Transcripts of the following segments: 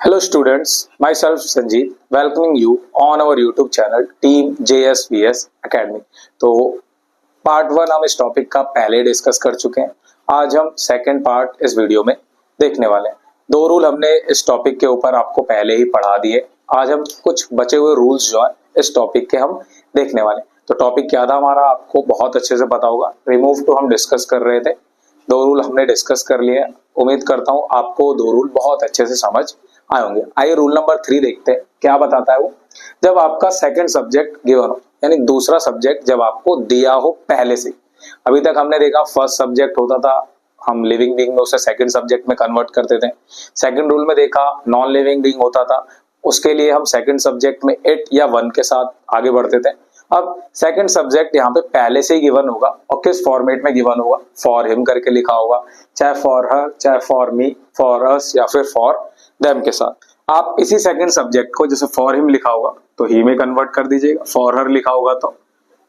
Hello students, myself Sanjeev, welcoming you on our YouTube channel Team JSVS Academy। तो part 1 हम इस topic का पहले डिस्कस कर चुके हैं। आज हम सेकंड पार्ट इस वीडियो में देखने वाले हैं। दो रूल हमने इस टॉपिक के ऊपर आपको पहले ही पढ़ा दिए। आज हम कुछ बचे हुए रूल्स जो है इस टॉपिक के हम देखने वाले हैं। तो टॉपिक क्या था हमारा, आपको बहुत अच्छे से पता होगा। रिमूव टू हम डिस्कस कर रहे थे, दो रूल हमने डिस्कस कर लिए। उम्मीद करता हूँ आपको दो रूल बहुत अच्छे से समझ आए होंगे। आइए रूल नंबर 3 देखते हैं क्या बताता है वो। जब आपका सेकंड सब्जेक्ट गिवन हो, यानी दूसरा सब्जेक्ट जब आपको दिया हो पहले से। अभी तक हमने देखा फर्स्ट सब्जेक्ट होता था, हम लिविंग बीइंग में उसे सेकंड सब्जेक्ट में कन्वर्ट करते थे। सेकंड रूल में देखा नॉन लिविंग बीइंग होता था, उसके लिए हम सेकंड सब्जेक्ट में इट या वन के साथ आगे बढ़ते थे। अब सेकंड सब्जेक्ट यहाँ पे पहले से ही गिवन होगा और किस फॉर्मेट में गिवन होगा, फॉर हिम करके लिखा होगा, चाहे फॉर हर, चाहे फॉर मी, फॉर अस या फिर फॉर देम के साथ। आप इसी सेकंड सब्जेक्ट को जैसे फॉर हिम लिखा होगा तो ही में कन्वर्ट कर दीजिएगा, फॉर हर लिखा होगा तो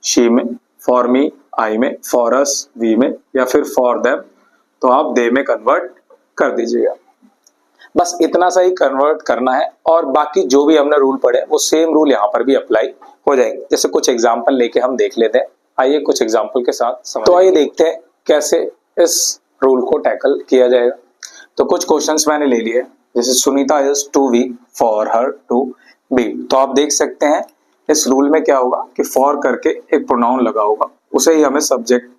शी में, फॉर मी आई में, फॉर अस वी में या फिर फॉर देम तो आप दे में कन्वर्ट कर दीजिएगा। बस इतना सा ही कन्वर्ट करना है और बाकी जो भी हमने रूल पढ़े वो सेम रूल यहाँ पर भी अप्लाई हो जाएंगे। जैसे कुछ एग्जाम्पल लेके हम देख लेते हैं। आइए कुछ एग्जाम्पल के साथ तो आइए देखते हैं कैसे इस रूल को टैकल किया जाएगा। तो कुछ क्वेश्चंस मैंने ले लिए, जैसे Sunita is too weak for her to be. तो आप देख सकते हैं इस रूल में क्या होगा कि फॉर करके एक प्रोनाउन लगा होगा, उसे ही हमें सब्जेक्ट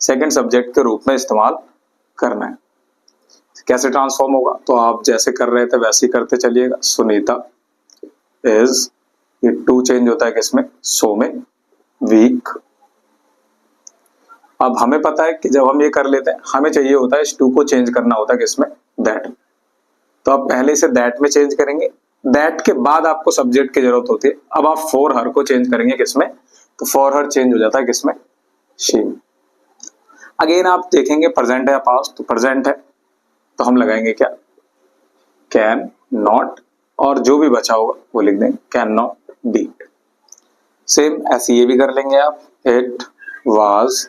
सेकंड सब्जेक्ट के रूप में इस्तेमाल करना है। कैसे ट्रांसफॉर्म होगा, तो आप जैसे कर रहे थे वैसे ही करते चलिएगा। सुनीता इज, ये टू चेंज होता है किसमें, सो में, वीक। अब हमें पता है कि जब हम ये कर लेते हैं हमें चाहिए होता है इस टू को चेंज करना होता है किसमें, दैट। तो आप पहले से दैट में चेंज करेंगे, दैट के बाद आपको सब्जेक्ट की जरूरत होती है। अब आप फॉर हर को चेंज करेंगे किसमें, तो फॉर हर चेंज हो जाता है किसमें, शी। अगेन आप देखेंगे प्रेजेंट है या पास्ट, तो प्रेजेंट है तो हम लगाएंगे क्या, कैन नॉट, और जो भी बचा होगा वो लिख देंगे कैन नॉट बी। सेम ऐसे ये भी कर लेंगे आप, इट वाज,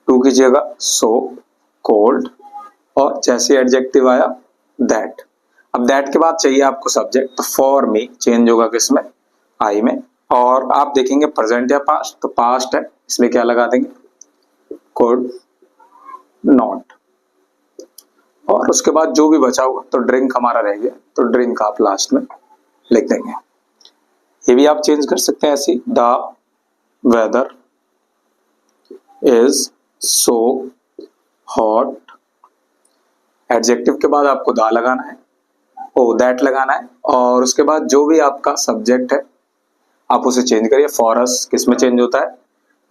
टू की जगह सो कोल्ड, और जैसे एडजेक्टिव आया दैट। अब दैट के बाद चाहिए आपको सब्जेक्ट, तो फॉर मी चेंज होगा किसमें, आई में। और आप देखेंगे प्रेजेंट या पास्ट, तो पास्ट है इसलिए क्या लगा देंगे, कुड नॉट। और उसके बाद जो भी बचा होगा तो ड्रिंक हमारा रह गया, तो ड्रिंक आप लास्ट में लिख देंगे। ये भी आप चेंज कर सकते हैं ऐसे, the weather is so hot. Adjective के बाद आपको दा लगाना है, ओ दैट लगाना है, और उसके बाद जो भी आपका सब्जेक्ट है आप उसे चेंज करिए। फॉर अस किस में चेंज होता है,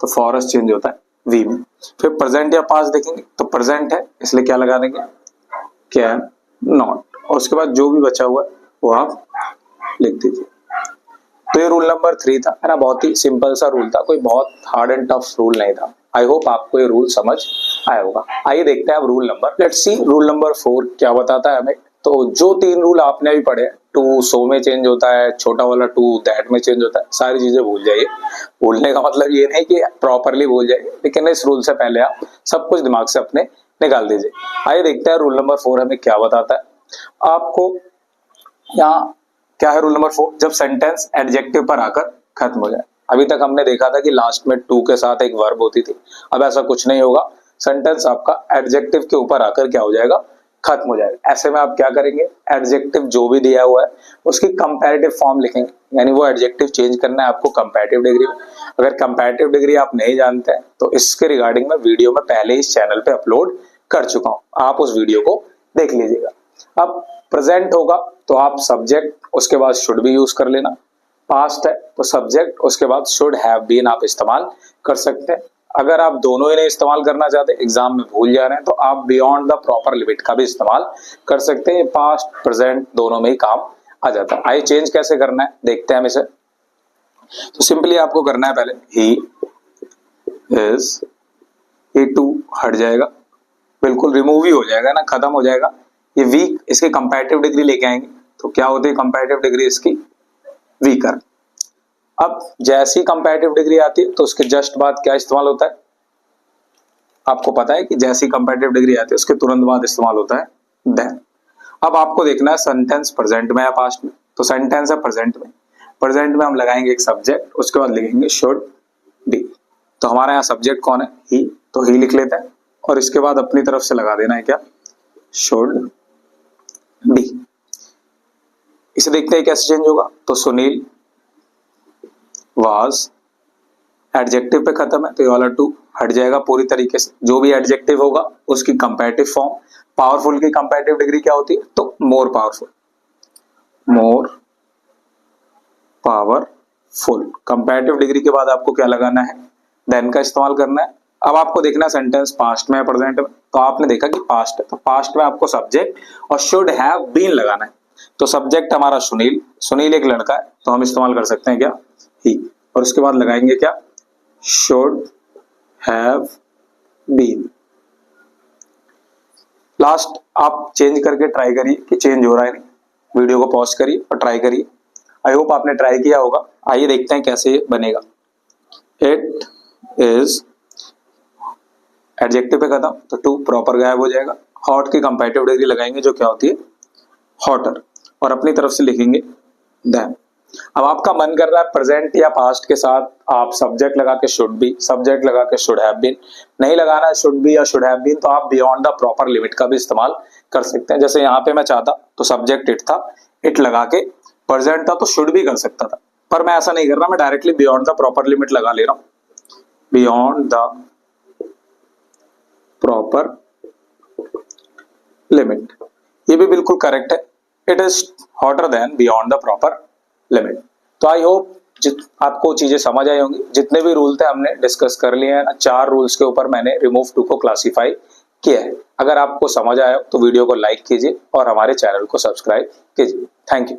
तो फॉर अस चेंज होता है वी में। फिर प्रेजेंट या पास्ट देखेंगे तो प्रेजेंट है इसलिए क्या लगा देंगे, कैन नॉट, और उसके बाद जो भी बचा हुआ है वो आप लिख दीजिए। तो ये रूल नंबर 3 था, है ना। बहुत ही सिंपल सा रूल था, कोई बहुत हार्ड एंड टफ रूल नहीं था। आई होप आपको ये रूल समझ आया होगा। आइए देखते हैं अब rule number, let's see rule number 4 क्या बताता है हमें। तो जो 3 रूल आपने भी पढ़े, टू सो में चेंज होता है, छोटा वाला टू दैट में चेंज होता है, सारी चीजें भूल जाइए। भूलने का मतलब ये नहीं कि प्रॉपरली भूल जाइए, लेकिन इस रूल से पहले आप सब कुछ दिमाग से अपने निकाल दीजिए। आइए देखते हैं रूल नंबर 4 हमें क्या बताता है। आपको यहाँ क्या है रूल नंबर 4, जब सेंटेंस एडजेक्टिव पर आकर खत्म हो जाए। अभी तक हमने देखा था कि लास्ट में टू के साथ एक वर्ब होती थी, अब ऐसा कुछ नहीं होगा। सेंटेंस आपका एडजेक्टिव के ऊपर आकर क्या हो जाएगा, खत्म हो जाएगा। ऐसे में आप क्या करेंगे, एडजेक्टिव जो भी दिया हुआ है उसकी कंपैरेटिव फॉर्म लिखेंगे, यानी वो एडजेक्टिव चेंज करना है आपको कंपैरेटिव डिग्री में। अगर कंपैरेटिव डिग्री आप नहीं जानते हैं तो इसके रिगार्डिंग मैं वीडियो में पहले इस चैनल पे अपलोड कर चुका हूं, आप उस वीडियो को देख लीजिएगा। अब प्रेजेंट होगा तो आप सब्जेक्ट उसके बाद शुड भी यूज कर लेना। पास्ट है तो सब्जेक्ट उसके बाद शुड हैव बीन आप इस्तेमाल कर सकते हैं। अगर आप दोनों ही नहीं इस्तेमाल करना चाहते, एग्जाम में भूल जा रहे हैं, तो आप बियॉन्ड द प्रॉपर लिमिट का भी इस्तेमाल कर सकते हैं। पास्ट प्रेजेंट दोनों में ही काम आ जाता है। आइए चेंज कैसे करना है देखते हैं हम इसे। तो सिंपली आपको करना है पहले ही इज, ये टू हट जाएगा, बिल्कुल रिमूव ही हो जाएगा ना, खत्म हो जाएगा। ये वीक, इसकी कंपैरेटिव डिग्री लेके आएंगे, तो क्या होती है कंपैरेटिव डिग्री इसकी, वीकर। अब जैसी कंपैरेटिव डिग्री आती है तो उसके जस्ट बाद क्या इस्तेमाल होता है, आपको पता है कि जैसी कंपैरेटिव डिग्री आती है उसके तुरंत बाद इस्तेमाल होता है देन। अब आपको देखना है सेंटेंस प्रेजेंट में या पास्ट में, तो सेंटेंस है प्रेजेंट में, प्रेजेंट में हम लगाएंगे एक सब्जेक्ट, उसके बाद लिखेंगे शुड बी। तो हमारा यहाँ सब्जेक्ट कौन है? ही, तो ही लिख लेते हैं और इसके बाद अपनी तरफ से लगा देना है क्या? Should be. इसे देखते हैं कैसे चेंज होगा। तो सुनील वाज, एडजेक्टिव पे खत्म है तो ये वाला टू हट जाएगा पूरी तरीके से। जो भी एडजेक्टिव होगा उसकी कंपैरेटिव फॉर्म, पावरफुल की कंपैरेटिव डिग्री क्या होती है? तो more powerful, more powerful. Comparative degree के बाद आपको क्या लगाना है? देन का इस्तेमाल करना है। अब आपको देखना है सेंटेंस पास्ट में है प्रेजेंट में, तो आपने देखा कि पास्ट है, तो पास्ट में आपको सब्जेक्ट और शुड हैव बीन लगाना है। तो सब्जेक्ट हमारा सुनील, सुनील एक लड़का है तो हम इस्तेमाल कर सकते हैं क्या? ही, और उसके बाद लगाएंगे क्या? Should have been. लास्ट आप चेंज करके ट्राई करिए कि चेंज हो रहा है नहीं। वीडियो को पॉज करिए और ट्राई करिए। आई होप आपने ट्राई किया होगा। आइए देखते हैं कैसे ये बनेगा। इट इज, एडजेक्टिव पे खत्म तो टू प्रॉपर गायब हो जाएगा। हॉट की कंपैरेटिव डिग्री लगाएंगे जो क्या होती है? हॉटर, और अपनी तरफ से लिखेंगे देन। अब आपका मन कर रहा है प्रेजेंट या पास्ट के साथ आप सब्जेक्ट लगा के शुड बी, सब्जेक्ट लगा के शुड हैव बीन, नहीं लगाना है शुड बी या शुड हैव बीन, तो आप बियॉन्ड द प्रॉपर लिमिट का भी इस्तेमाल कर सकते हैं। जैसे यहाँ पे मैं चाहता तो सब्जेक्ट इट था, इट लगा के प्रेजेंट था तो शुड भी कर सकता था, पर मैं ऐसा नहीं कर रहा, मैं directly beyond the proper limit लगा ले रहा हूं। बियॉन्ड द प्रॉपर लिमिट, ये भी बिल्कुल करेक्ट है। It is hotter then beyond the proper limit. तो आई होप आपको चीजें समझ आई होंगी। जितने भी रूल थे हमने डिस्कस कर लिए हैं। 4 रूल्स के ऊपर मैंने रिमूव टू को क्लासिफाई किया है। अगर आपको समझ आया तो वीडियो को लाइक कीजिए और हमारे चैनल को सब्सक्राइब कीजिए। Thank you.